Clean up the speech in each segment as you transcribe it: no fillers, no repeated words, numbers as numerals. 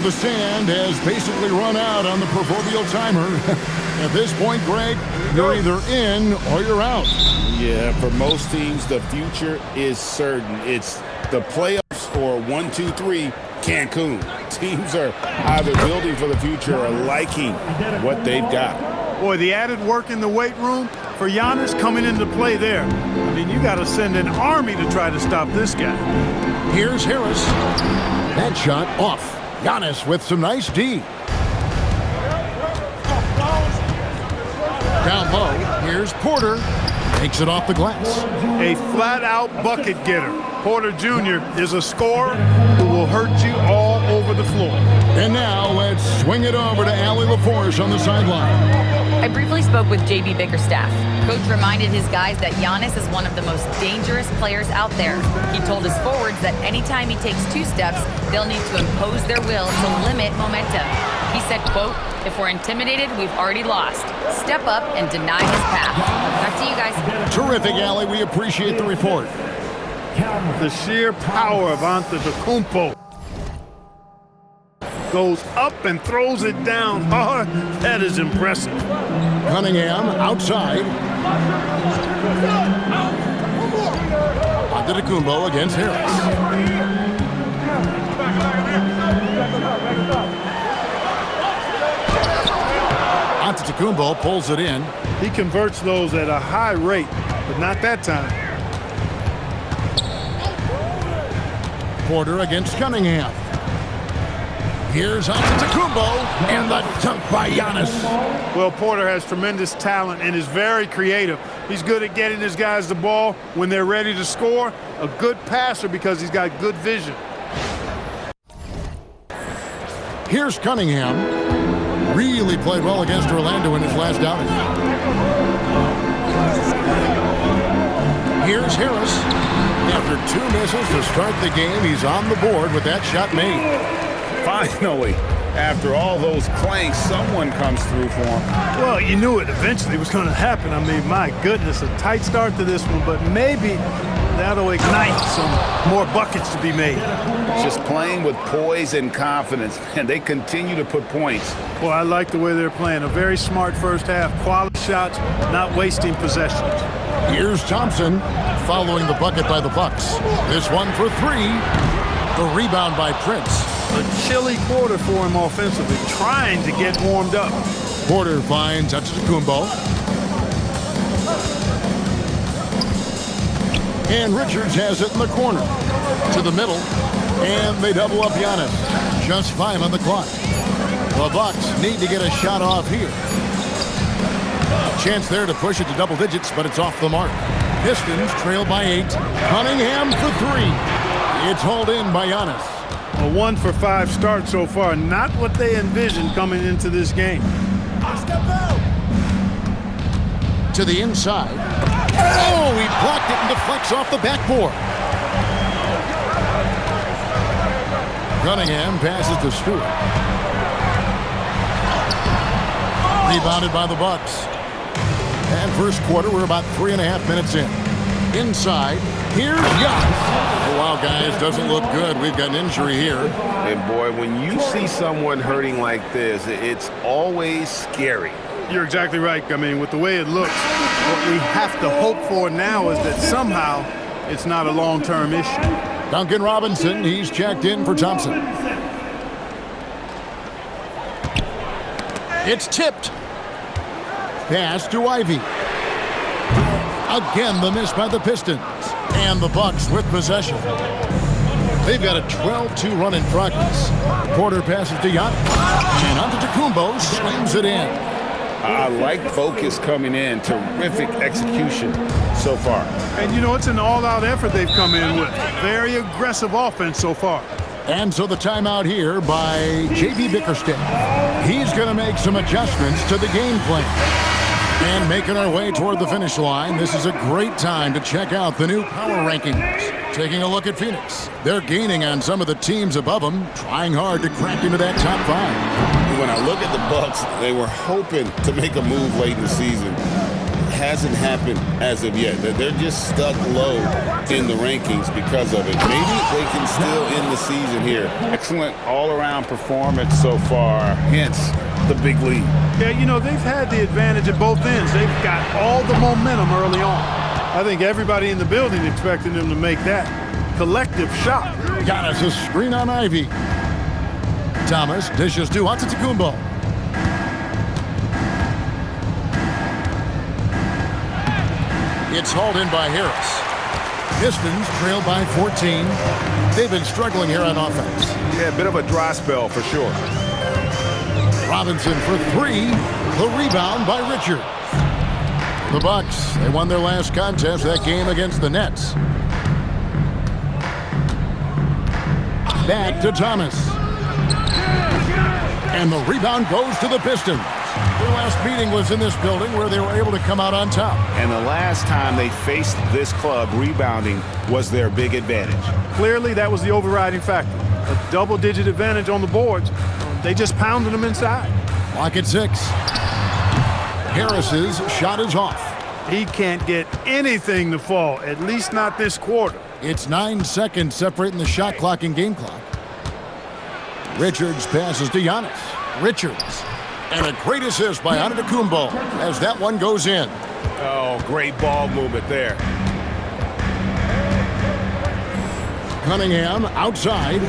The sand has basically run out on the proverbial timer. At this point, Greg, you're either in or you're out. Yeah, for most teams, the future is certain. It's the playoffs or 1, 2, 3, Cancun. Teams are either building for the future or liking what they've got. Boy, the added work in the weight room for Giannis coming into play there. I mean, you got to send an army to try to stop this guy. Here's Harris. That shot off. Giannis with some nice D. Down low, here's Porter. Takes it off the glass. A flat-out bucket getter. Porter Jr. is a scorer who will hurt you all over the floor. And now let's swing it over to Allie LaForce on the sideline. I briefly spoke with J.B. Bickerstaff. Coach reminded his guys that Giannis is one of the most dangerous players out there. He told his forwards that anytime he takes 2 steps, they'll need to impose their will to limit momentum. He said, quote, "If we're intimidated, we've already lost. Step up and deny his path." Back to you guys. Terrific, Allie. We appreciate the report. The sheer power of Antetokounmpo. Goes up and throws it down hard. That is impressive. Cunningham outside. Antetokounmpo against Harris. Antetokounmpo pulls it in. He converts those at a high rate, but not that time. Porter against Cunningham. Here's Antetokounmpo, and the dunk by Giannis. Well, Porter has tremendous talent and is very creative. He's good at getting his guys the ball when they're ready to score. A good passer because he's got good vision. Here's Cunningham. Really played well against Orlando in his last outing. Here's Harris. After 2 misses to start the game, he's on the board with that shot made. Finally, after all those clanks, someone comes through for him. Well, you knew it eventually was going to happen. I mean, my goodness, a tight start to this one, but maybe that'll ignite some more buckets to be made. Just playing with poise and confidence, and they continue to put points. Well, I like the way they're playing. A very smart first half. Quality shots, not wasting possessions. Here's Thompson following the bucket by the Bucks. This one for 3. The rebound by Prince. A chilly quarter for him offensively, trying to get warmed up. Porter finds Antetokounmpo. And Richards has it in the corner. To the middle. And they double up Giannis. Just 5 on the clock. The Bucks need to get a shot off here. Chance there to push it to double digits, but it's off the mark. Pistons trail by 8. Cunningham for 3. It's hauled in by Giannis. A 1 for 5 start so far. Not what they envisioned coming into this game. To the inside. Oh, he blocked it and deflects off the backboard. Cunningham passes to Stewart. Rebounded by the Bucks. And first quarter, we're about 3.5 minutes in. Inside, here's Giannis. Oh, wow, guys, doesn't look good. We've got an injury here. And boy, when you see someone hurting like this, it's always scary. You're exactly right. I mean, with the way it looks, what we have to hope for now is that somehow it's not a long-term issue. Duncan Robinson, he's checked in for Thompson. It's tipped. Pass to Ivy. Again, the miss by the Pistons. And the Bucks with possession. They've got a 12-2 run in progress. Porter passes to Giannis. And Antetokounmpo slams it in. I like focus coming in. Terrific execution so far. And, you know, it's an all-out effort they've come in with. Very aggressive offense so far. And so the timeout here by J.B. Bickerstaff. He's going to make some adjustments to the game plan. And making our way toward the finish line, this is a great time to check out the new power rankings. Taking a look at Phoenix. They're gaining on some of the teams above them, trying hard to crack into that top 5. When I look at the Bucks, they were hoping to make a move late in the season. hasn't happened as of yet. They're just stuck low in the rankings because of it. Maybe they can still end the season here. Excellent all-around performance so far, hence the big lead. Yeah, you know, they've had the advantage at both ends. They've got all the momentum early on. I think everybody in the building expecting them to make that collective shot. Giannis' screen on Ivy. Thomas dishes to Antetokounmpo. It's hauled in by Harris. Pistons trail by 14. They've been struggling here on offense. Yeah, a bit of a dry spell for sure. Robinson for three. The rebound by Richard. The Bucks, they won their last contest, that game against the Nets. Back to Thomas. And the rebound goes to the Pistons. Their last meeting was in this building where they were able to come out on top. And the last time they faced this club, rebounding was their big advantage. Clearly, that was the overriding factor. A double-digit advantage on the boards. They just pounded them inside. Clock at 6. Harris's shot is off. He can't get anything to fall, at least not this quarter. It's 9 seconds separating the shot clock and game clock. Richards passes to Giannis. Richards. And a great assist by Antetokounmpo as that one goes in. Oh, great ball movement there. Cunningham outside.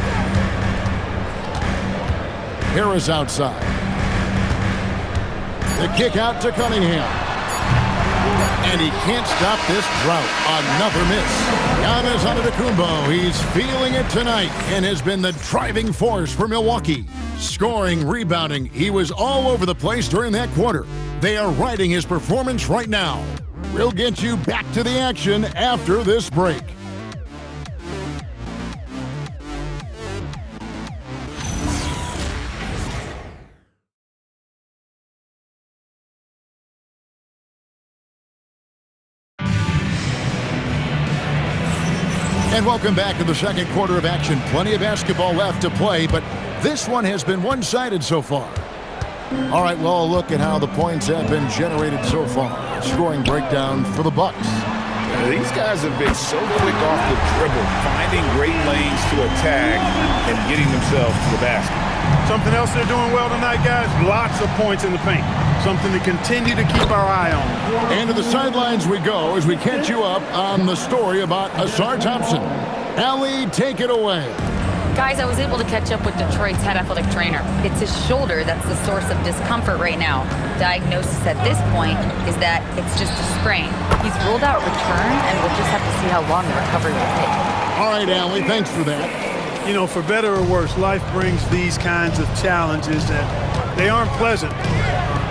Harris outside. The kick out to Cunningham. And he can't stop this drought. Another miss. Giannis Antetokounmpo, he's feeling it tonight and has been the driving force for Milwaukee. Scoring, rebounding, he was all over the place during that quarter. They are riding his performance right now. We'll get you back to the action after this break. And welcome back to the second quarter of action. Plenty of basketball left to play, but this one has been one-sided so far. All right, well, a look at how the points have been generated so far. Scoring breakdown for the Bucks. These guys have been so quick off the dribble, finding great lanes to attack and getting themselves to the basket. Something else they're doing well tonight, guys, lots of points in the paint. Something to continue to keep our eye on. And to the sidelines we go as we catch you up on the story about Asar Thompson. Allie, take it away. Guys, I was able to catch up with Detroit's head athletic trainer. It's his shoulder that's the source of discomfort right now. Diagnosis at this point is that it's just a sprain. He's ruled out return, and we'll just have to see how long the recovery will take. All right, Allie, thanks for that. You know, for better or worse, life brings these kinds of challenges, and they aren't pleasant.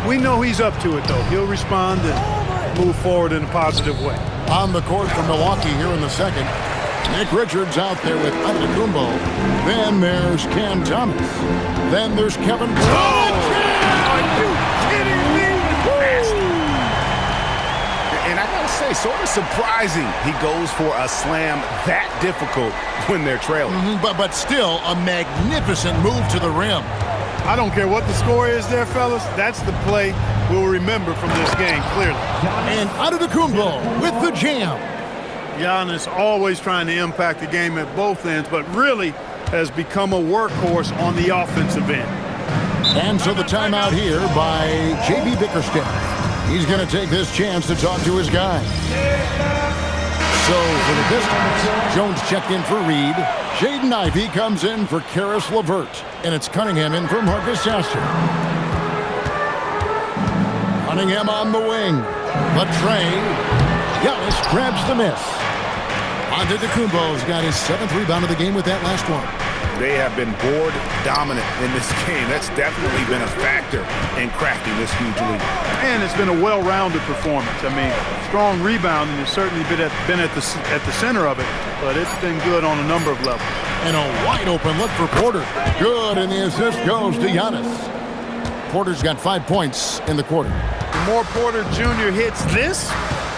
We know he's up to it, though. He'll respond and move forward in a positive way. On the court for Milwaukee here in the second. Nick Richards out there with Antetokounmpo. Then there's Cam Thomas. Then there's Kevin Durant. Are you kidding me? And I gotta say, sort of surprising he goes for a slam that difficult when they're trailing. But still a magnificent move to the rim. I don't care what the score is there, fellas. That's the play we'll remember from this game, clearly. And Antetokounmpo with the jam. Giannis always trying to impact the game at both ends, but really has become a workhorse on the offensive end. And so the timeout here by J.B. Bickerstaff. He's going to take this chance to talk to his guy. So for the Pistons, Jones checked in for Reed. Jaden Ivey comes in for Karis LeVert. And it's Cunningham in for Marcus Sasser. Cunningham on the wing. The tray. Giannis grabs the miss. Antetokounmpo's got his 7th rebound of the game with that last one. They have been board dominant in this game. That's definitely been a factor in crafting this huge lead. And it's been a well-rounded performance. I mean, strong rebounding has certainly been at the center of it, but it's been good on a number of levels. And a wide-open look for Porter. Good, and the assist goes to Giannis. Porter's got 5 points in the quarter. The more Porter Jr. hits this,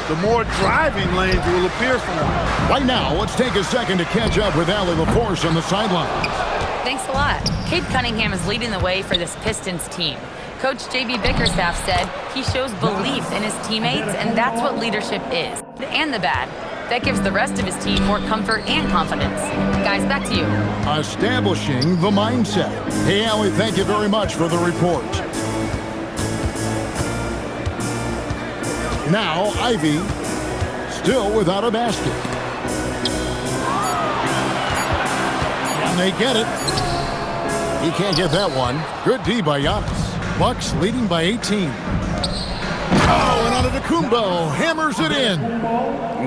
the more driving lanes will appear for him. Right now, let's take a second to catch up with Allie LaForce on the sidelines. Thanks a lot. Cade Cunningham is leading the way for this Pistons team. Coach J.B. Bickerstaff said he shows belief in his teammates, and that's what leadership is, and the bad. That gives the rest of his team more comfort and confidence. Guys, back to you. Establishing the mindset. Hey, Allie, thank you very much for the report. Now, Ivy, still without a basket. And they get it. He can't get that one. Good D by Giannis. Bucks leading by 18. Oh, and Antetokounmpo hammers it in.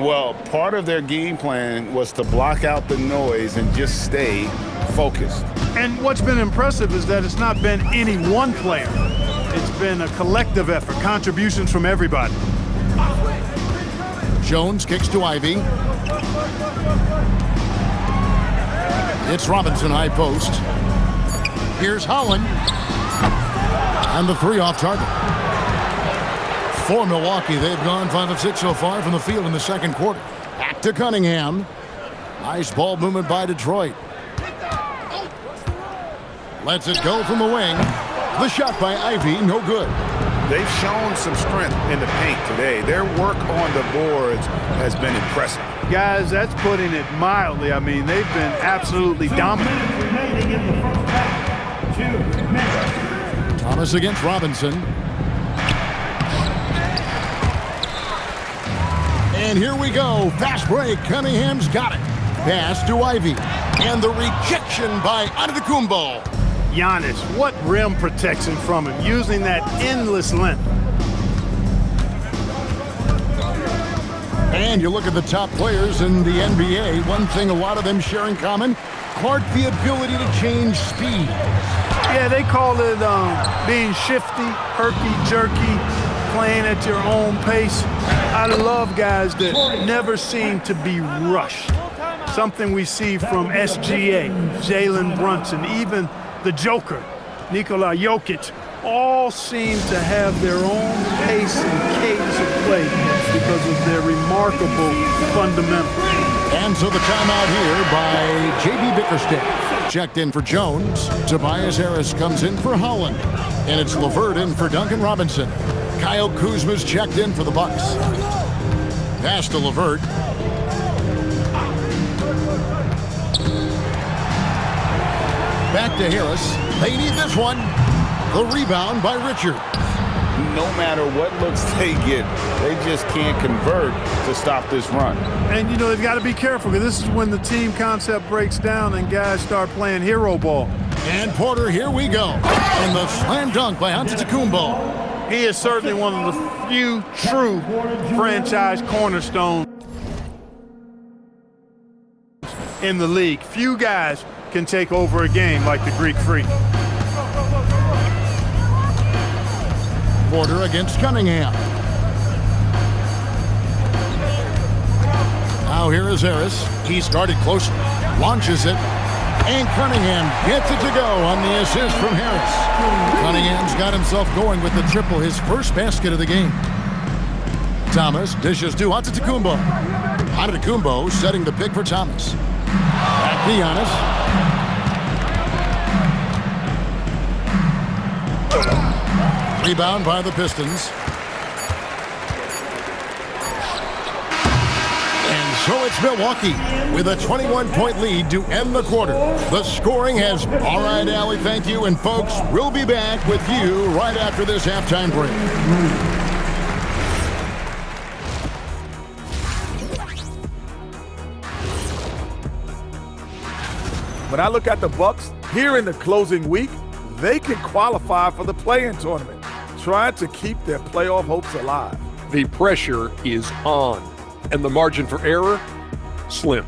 Well, part of their game plan was to block out the noise and just stay focused. And what's been impressive is that it's not been any one player. It's been a collective effort, contributions from everybody. Jones kicks to Ivy. It's Robinson high post. Here's Holland. And the three off target. For Milwaukee, they've gone 5 of 6 so far from the field in the second quarter. Back to Cunningham. Nice ball movement by Detroit. Lets it go from the wing. The shot by Ivy, no good. They've shown some strength in the paint today. Their work on the boards has been impressive. Guys, that's putting it mildly. I mean, they've been absolutely dominant. Thomas against Robinson. And here we go. Fast break. Cunningham's got it. Pass to Ivy. And the rejection by Antetokounmpo. Giannis, what rim protection from him, using that endless length. And you look at the top players in the NBA, one thing a lot of them share in common, Clark, the ability to change speed. Yeah, they call it being shifty, herky-jerky, playing at your own pace. I love guys that never seem to be rushed. Something we see from SGA, Jalen Brunson, even the Joker, Nikola Jokic, all seem to have their own pace and cadence of play because of their remarkable fundamentals. And so the timeout here by J.B. Bickerstaff. Checked in for Jones. Tobias Harris comes in for Holland. And it's LeVert in for Duncan Robinson. Kyle Kuzma's checked in for the Bucks. Pass to LeVert. Back to Harris. They need this one. The rebound by Richard. No matter what looks they get, they just can't convert to stop this run. And, you know, they've got to be careful because this is when the team concept breaks down and guys start playing hero ball. And Porter, here we go. And the slam dunk by Antetokounmpo. He is certainly one of the few true franchise cornerstones in the league. Few guys can take over a game like the Greek Freak. Porter against Cunningham. Now here is Harris. He started close, launches it, and Cunningham gets it to go on the assist from Harris. Cunningham's got himself going with the triple, his first basket of the game. Thomas dishes to Antetokounmpo. Antetokounmpo setting the pick for Thomas. Back to Giannis. Rebound by the Pistons. And so it's Milwaukee with a 21-point lead to end the quarter. The scoring has... All right, Allie, thank you. And folks, we'll be back with you right after this halftime break. When I look at the Bucks here in the closing week, they can qualify for the play-in tournament, trying to keep their playoff hopes alive. The pressure is on, and the margin for error, slim.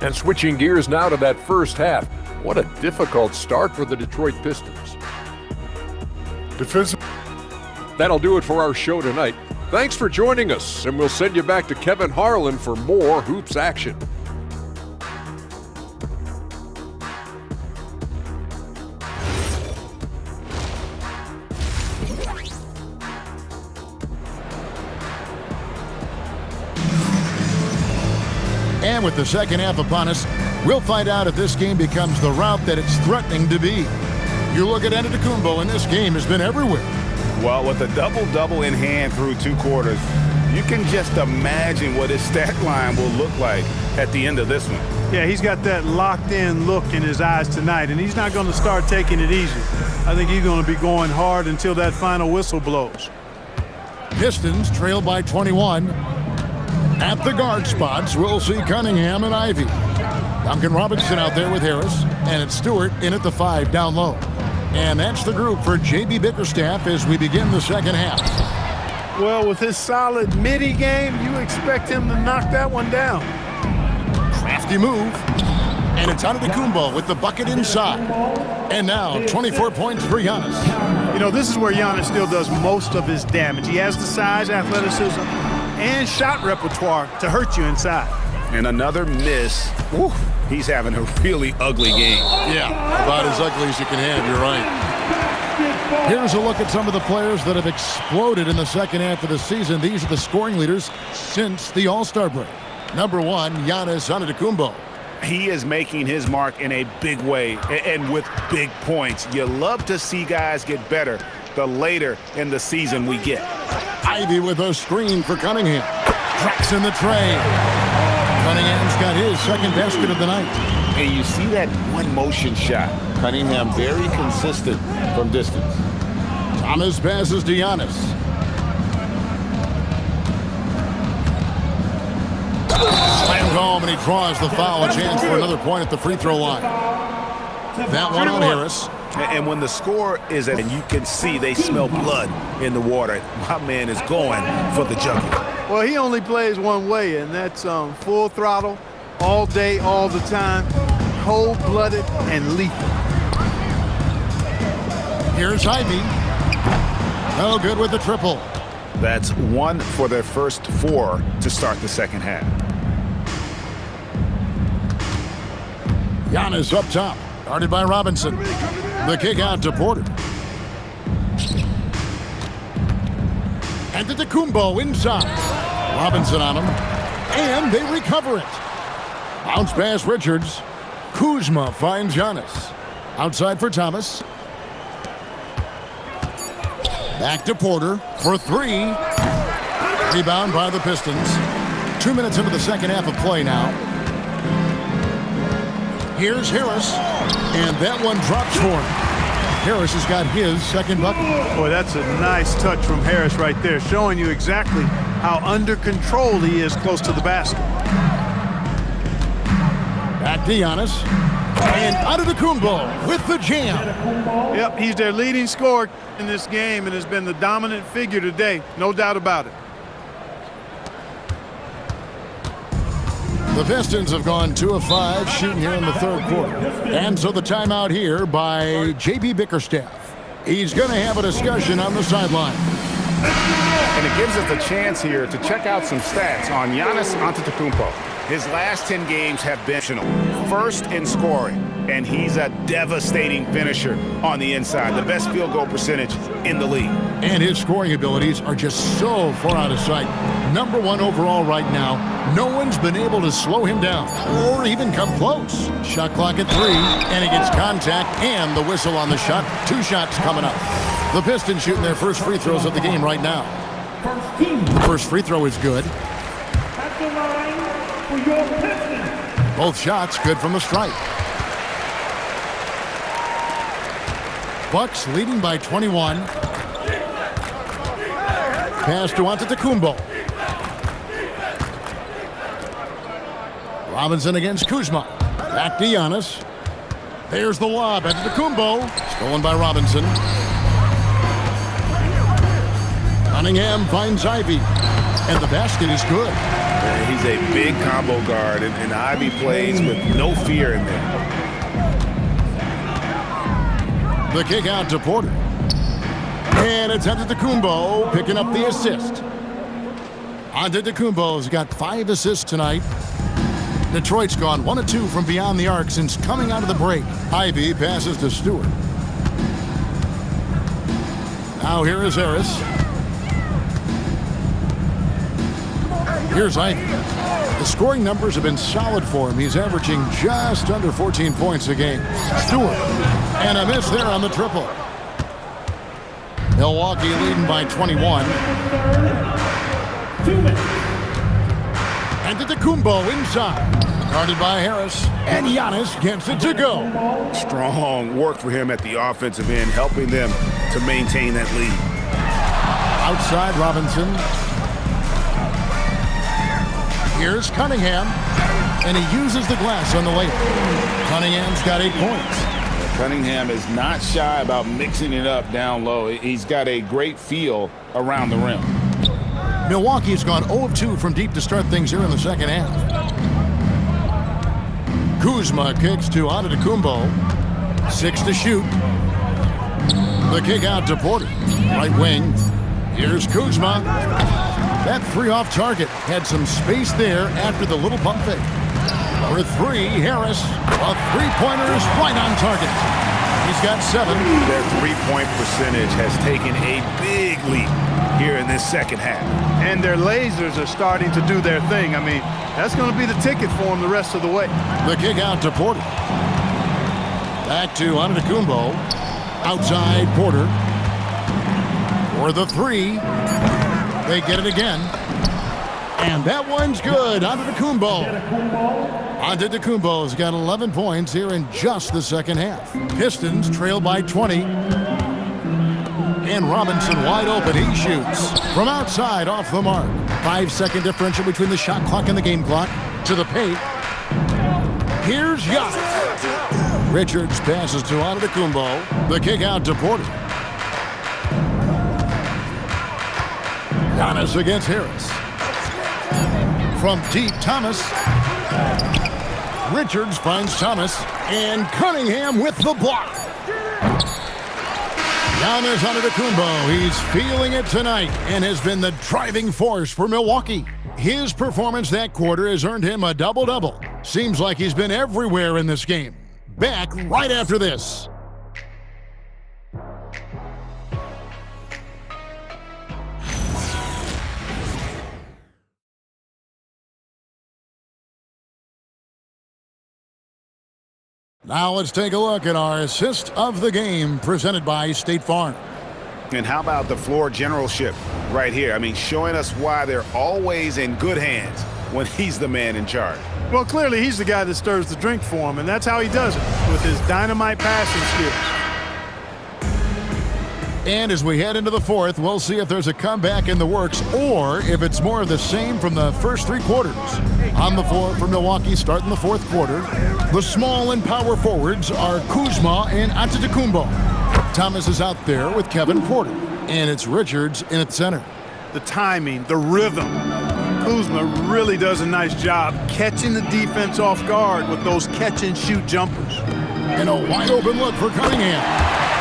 And switching gears now to that first half, what a difficult start for the Detroit Pistons. That'll do it for our show tonight. Thanks for joining us, and we'll send you back to Kevin Harlan for more Hoops action. And with the second half upon us, we'll find out if this game becomes the rout that it's threatening to be. You look at Antetokounmpo, and this game has been everywhere. Well, with a double-double in hand through 2 quarters, you can just imagine what his stat line will look like at the end of this one. Yeah, he's got that locked-in look in his eyes tonight, and he's not going to start taking it easy. I think he's going to be going hard until that final whistle blows. Pistons trail by 21. At the guard spots, we'll see Cunningham and Ivy. Duncan Robinson out there with Harris, and it's Stewart in at the 5 down low. And that's the group for J.B. Bickerstaff as we begin the second half. Well, with his solid midi game, you expect him to knock that one down. Crafty move. And it's Antetokounmpo with the bucket inside. And now 24 points for Giannis. You know, this is where Giannis still does most of his damage. He has the size, athleticism, and shot repertoire to hurt you inside. And another miss. Woo, he's having a really ugly game. Yeah, about as ugly as you can have, you're right. Here's a look at some of the players that have exploded in the second half of the season. These are the scoring leaders since the All-Star break. Number 1, Giannis Antetokounmpo. He is making his mark in a big way and with big points. You love to see guys get better the later in the season we get. Ivy with a screen for Cunningham. Cracks in the tray. Cunningham's got his second basket of the night. And you see that one motion shot. Cunningham very consistent from distance. Thomas passes to Giannis. Slammed home, and he draws the foul. A chance for another point at the free throw line. That one on Harris. And when the score is at, and you can see they smell blood in the water, my man is going for the jugular. Well, he only plays one way, and that's full throttle, all day, all the time, cold-blooded and lethal. Here's Ivy. No good with the triple. That's 1 for their first 4 to start the second half. Giannis up top, guarded by Robinson. The kick out to Porter. Antetokounmpo inside. Robinson on him. And they recover it. Bounce pass Richards. Kuzma finds Giannis. Outside for Thomas. Back to Porter for 3. Rebound by the Pistons. 2 minutes into the second half of play now. Here's Harris. And that one drops for him. Harris has got his second bucket. Boy, that's a nice touch from Harris right there, showing you exactly how under control he is close to the basket. Back to Giannis. And Antetokounmpo with the jam. Yep, he's their leading scorer in this game and has been the dominant figure today, no doubt about it. The Pistons have gone 2 of 5 shooting here in the third quarter. And so the timeout here by J.B. Bickerstaff. He's going to have a discussion on the sideline. And it gives us a chance here to check out some stats on Giannis Antetokounmpo. His last 10 games have been first in scoring, and he's a devastating finisher on the inside. The best field goal percentage in the league. And his scoring abilities are just so far out of sight. Number 1 overall right now. No one's been able to slow him down or even come close. Shot clock at 3, and he gets contact and the whistle on the shot. 2 shots coming up. The Pistons shooting their first free throws of the game right now. First free throw is good. Both shots good from the stripe. Bucks leading by 21. Pass to Antetokounmpo. Robinson against Kuzma. Back to Giannis. There's the lob. Antetokounmpo. Stolen by Robinson. Cunningham finds Ivy. And the basket is good. He's a big combo guard, and Ivy plays with no fear in there. The kick out to Porter. And it's Antetokounmpo picking up the assist. Antetokounmpo's got 5 assists tonight. Detroit's gone 1 of 2 from beyond the arc since coming out of the break. Ivy passes to Stewart. Now here is Harris. Here's Ivy. The scoring numbers have been solid for him. He's averaging just under 14 points a game. Stewart. And a miss there on the triple. Milwaukee leading by 21. And Antetokounmpo inside. Guarded by Harris. And Giannis gets it to go. Strong work for him at the offensive end, helping them to maintain that lead. Outside Robinson. Here's Cunningham. And he uses the glass on the layup. Cunningham's got 8 points. Cunningham is not shy about mixing it up down low. He's got a great feel around the rim. Milwaukee's gone 0 of 2 from deep to start things here in the second half. Kuzma kicks to Antetokounmpo. 6 to shoot. The kick out to Porter. Right wing. Here's Kuzma. That 3 off target. Had some space there after the little pump fake. For 3, Harris. A three-pointer is right on target. He's got 7. Their three-point percentage has taken a big leap here in this second half. And their lasers are starting to do their thing. I mean, that's going to be the ticket for them the rest of the way. The kick out to Porter. Back to Antetokounmpo. Outside Porter. For the 3. They get it again. And that one's good. Antetokounmpo's got 11 points here in just the second half. Pistons trail by 20. And Robinson wide open. He shoots from outside off the mark. 5-second differential between the shot clock and the game clock. To the paint. Here's Giannis. Richards passes to Antetokounmpo. The kick out to Porter. Giannis against Harris. From deep, Thomas. Richards finds Thomas. And Cunningham with the block. Giannis Antetokounmpo, he's feeling it tonight and has been the driving force for Milwaukee. His performance that quarter has earned him a double-double. Seems like he's been everywhere in this game. Back right after this. Now let's take a look at our assist of the game presented by State Farm. And how about the floor generalship right here? I mean, showing us why they're always in good hands when he's the man in charge. Well, clearly he's the guy that stirs the drink for him, and that's how he does it, with his dynamite passing skills. And as we head into the fourth, we'll see if there's a comeback in the works or if it's more of the same from the first 3 quarters. On the floor for Milwaukee starting the fourth quarter, the small and power forwards are Kuzma and Antetokounmpo. Thomas is out there with Kevin Porter, and it's Richards in at center. The timing, the rhythm. Kuzma really does a nice job catching the defense off guard with those catch-and-shoot jumpers. And a wide-open look for Cunningham.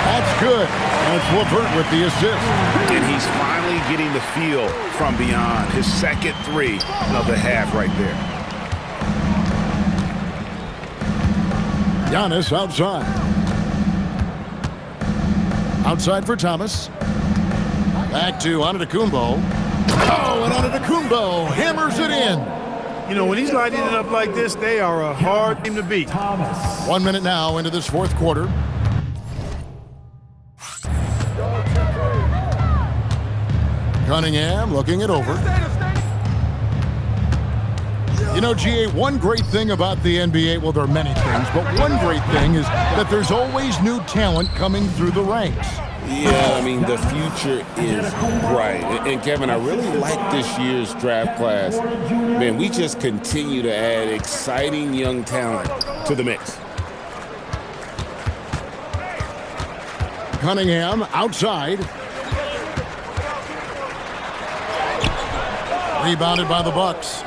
That's good. And it's Woodford with the assist. And he's finally getting the feel from beyond. His second 3 of the half right there. Giannis outside. Outside for Thomas. Back to Antetokounmpo. Oh, and Antetokounmpo hammers it in. You know, when he's lighting it up like this, they are a hard team to beat. 1 minute now into this fourth quarter. Cunningham looking it over. You know, GA, one great thing about the NBA, well, there are many things, but one great thing is that there's always new talent coming through the ranks. Yeah, I mean, the future is bright. And Kevin, I really like this year's draft class. Man, we just continue to add exciting young talent to the mix. Cunningham outside. Rebounded by the Bucks.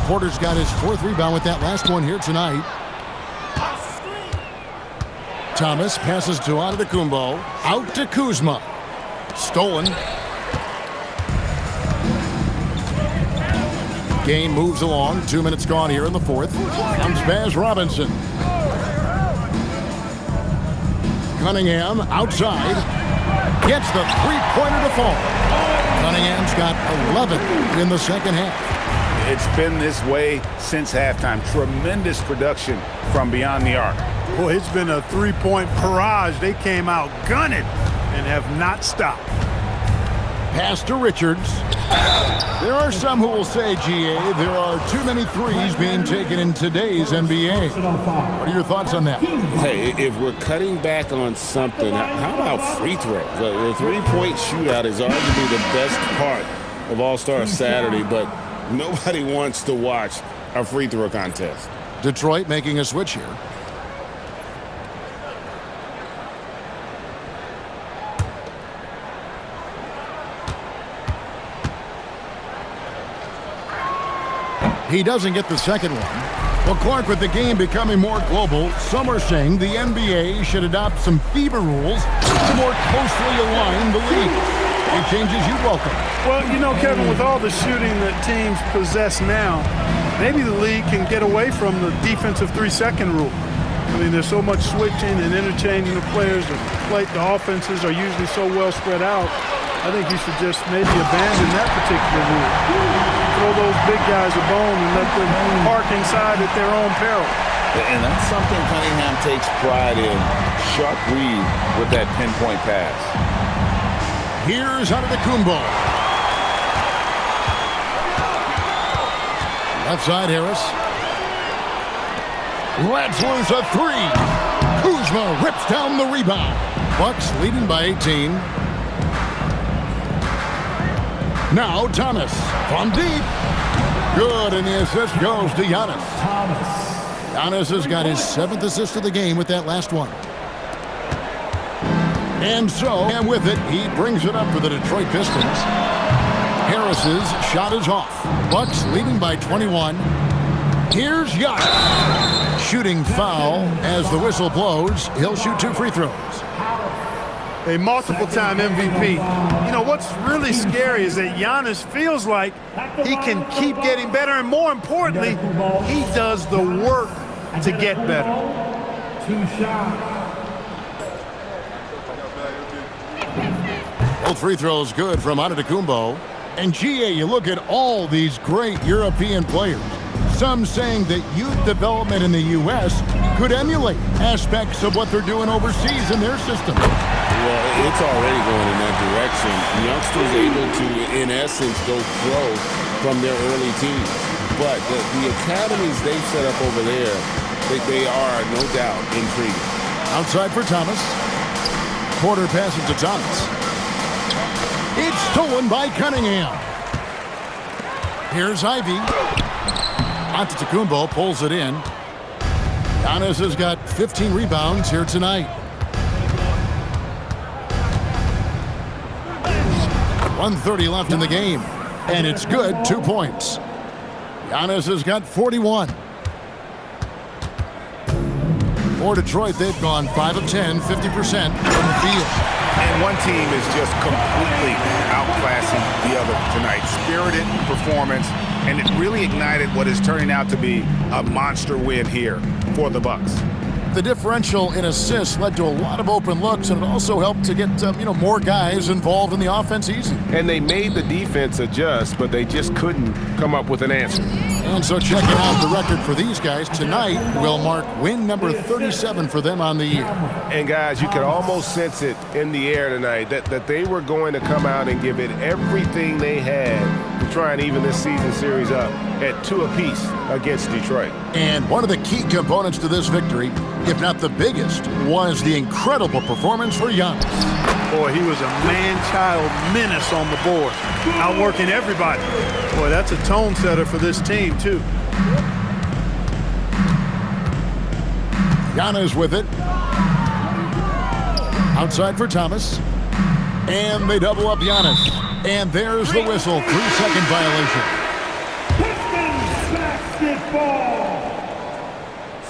Porter's got his 4th rebound with that last one here tonight. Thomas passes to Antetokounmpo. Out to Kuzma. Stolen. Game moves along. 2 minutes gone here in the fourth. Comes Baz Robinson. Cunningham outside. Gets the three-pointer to fall. Cunningham's got 11 in the second half. It's been this way since halftime. Tremendous production from beyond the arc. Boy, it's been a three-point barrage. They came out gunning and have not stopped. Pass to Richards. There are some who will say, GA, there are too many threes being taken in today's NBA. What are your thoughts on that? Hey, if we're cutting back on something, how about free throws? The three-point shootout is arguably the best part of All-Star Saturday, but nobody wants to watch a free throw contest. Detroit making a switch here. He doesn't get the second one. Well, Clark, with the game becoming more global, some are saying the NBA should adopt some FIBA rules to more closely align the league. Any changes you welcome? Well, you know, Kevin, with all the shooting that teams possess now, maybe the league can get away from the defensive 3-second rule. I mean, there's so much switching and interchanging of players. The offenses are usually so well spread out. I think you should just maybe abandon that particular rule. Throw those big guys a bone and let them park inside at their own peril. And that's something Cunningham takes pride in. Sharp read with that pinpoint pass. Here's Antetokounmpo. Left side, Harris. Lets loose a three. Kuzma rips down the rebound. Bucks leading by 18. Now Thomas from deep. Good, and the assist goes to Giannis. Giannis has got his 7th assist of the game with that last one. And so, and with it, he brings it up for the Detroit Pistons. Harris's shot is off. Bucks leading by 21. Here's Giannis. Shooting foul as the whistle blows. He'll shoot 2 free throws. A multiple-time MVP. You know, what's really scary is that Giannis feels like he can keep getting better, and more importantly, he does the work to get better. 2 shots. Both free throws good from Antetokounmpo. And GA, you look at all these great European players. Some saying that youth development in the U.S. could emulate aspects of what they're doing overseas in their system. Well, it's already going in that direction. Youngsters able to, in essence, go pro from their early teens. But the academies they've set up over there, they are, no doubt, intriguing. Outside for Thomas. Porter passes to Thomas. It's stolen by Cunningham. Here's Ivy. Antetokounmpo pulls it in. Giannis has got 15 rebounds here tonight. 1:30 left in the game, and it's good. 2 points. Giannis has got 41. For Detroit, they've gone 5 of 10, 50% from the field. And one team is just completely outclassing the other tonight. Spirited performance, and it really ignited what is turning out to be a monster win here for the Bucks. The differential in assists led to a lot of open looks, and it also helped to get more guys involved in the offense easy. And they made the defense adjust, but they just couldn't come up with an answer. And so checking out the record for these guys tonight will mark win number 37 for them on the year. And guys, you could almost sense it in the air tonight that they were going to come out and give it everything they had to try and even this season series up at 2 apiece against Detroit. And one of the key components to this victory, if not the biggest, was the incredible performance for Giannis. Boy, he was a man-child menace on the board, outworking everybody. Boy, that's a tone setter for this team, too. Giannis with it. Outside for Thomas. And they double up Giannis. And there's the whistle. 3-second violation. Pistons basketball.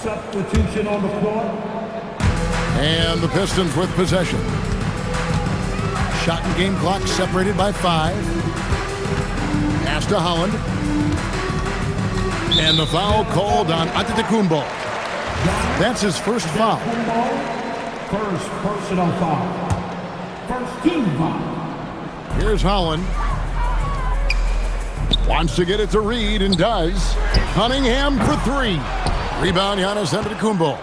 Substitution on the floor. And the Pistons with possession. Shot and game clock separated by 5. Pass to Holland. And the foul called on Antetokounmpo. That's his first foul. First personal foul. First team foul. Here's Holland. Wants to get it to Reed and does. Cunningham for three. Rebound, Giannis Antetokounmpo.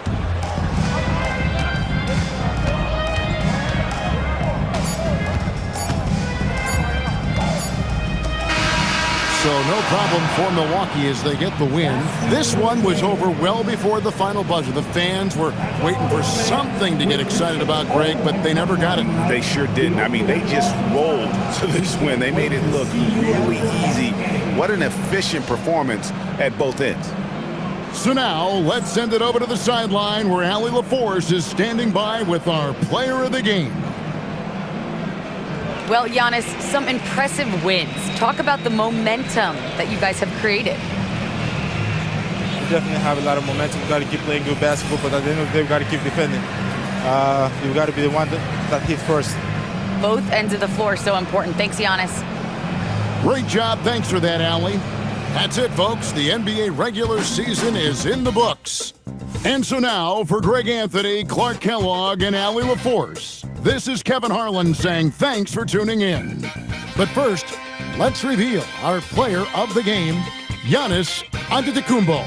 So no problem for Milwaukee as they get the win. This one was over well before the final buzzer. The fans were waiting for something to get excited about, Greg, but they never got it. They sure didn't. I mean, they just rolled to this win. They made it look really easy. What an efficient performance at both ends. So now let's send it over to the sideline where Allie LaForce is standing by with our player of the game. Well, Giannis, some impressive wins. Talk about the momentum that you guys have created. We definitely have a lot of momentum. We've got to keep playing good basketball, but at the end of the day, we've got to keep defending. You've got to be the one that hits first. Both ends of the floor so important. Thanks, Giannis. Great job. Thanks for that, Allie. That's it, folks. The NBA regular season is in the books. And so now, for Greg Anthony, Clark Kellogg, and Allie LaForce, this is Kevin Harlan saying thanks for tuning in. But first, let's reveal our player of the game, Giannis Antetokounmpo.